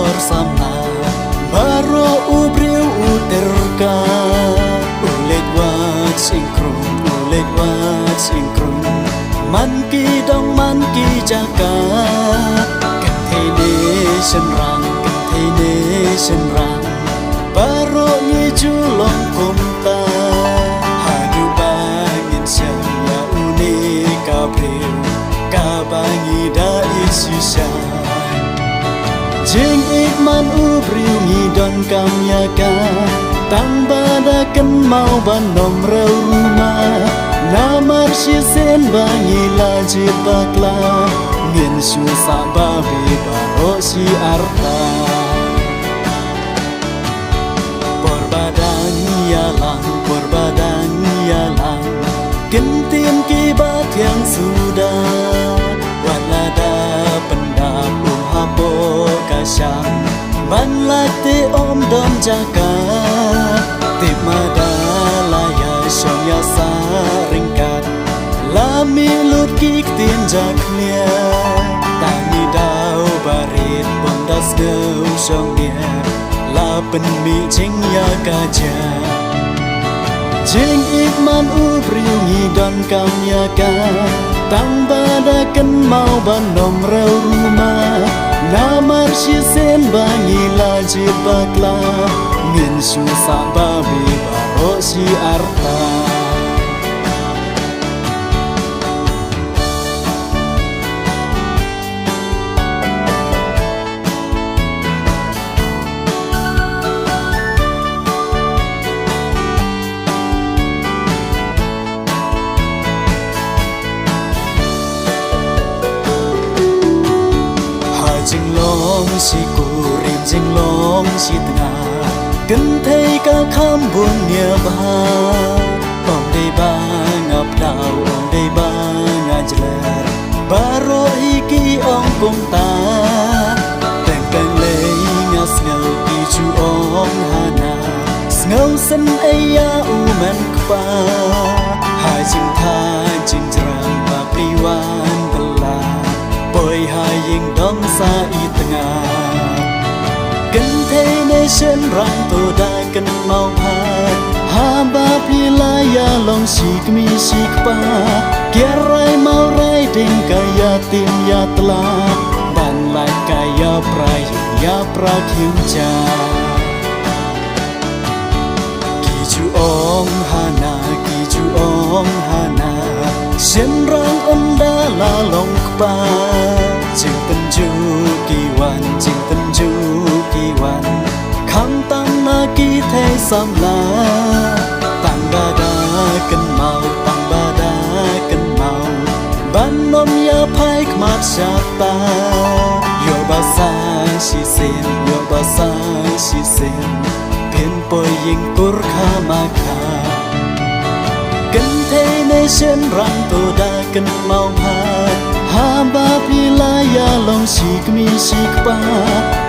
bersama baru ubriu uterka ulet wat singkrum manki dong manki jaka kentene senrang baru ngiju long kumta hadu bangin saya unik kabril kabangi da isusya jeng ikman ubriu ngidon kamyaka tang badakan mau bandom rumah namar shisen bangi lajib bakla ngin susah babi baro si arta Berbadang yalang gentin kibat yang sudah walada pendap hapo kasyang ban late om dom jaga tip madalaya syong ya saringkat lami lut kik tin jaklia tani dau barit bondas geu syong dia la penmi jing ya kaja jing ikman ubriu ngidon kamyaka tang badakan mau bandom rumah namar shisen bangi lajib bakla ngin susah babi baro si arta jing long si kurin jing long si tengah kentai ka kambun nya ba om dei bang ap dau om dei bang ajlar baro iki ong pung ta teng teng lei ngas ngau pi chu ong hana ngau san aya u man kpa ha jing tha jing jram ba priwan bala boy haying dong sa i tengah kentai nation rang to da kan mau phat hamba pilaya long sikmi sikpa kerai mau rai ding kaya tim ya tela ban lai kaya prai ya prakyuja kiju ong hana senrang onda la long kpa jing penju kiwan kham tang na ki thai sam la tang bada kan mau ban nom ya phai kmat sapa yo basa si sen pen poi ying kur kha ma kha kentai nation rang to da kan mau phat hamba pilaya long sikmi sikpa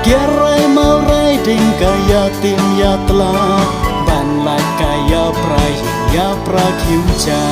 kerai mau rai ding kaya tim ya tela ban lai kaya prai ya prakyuja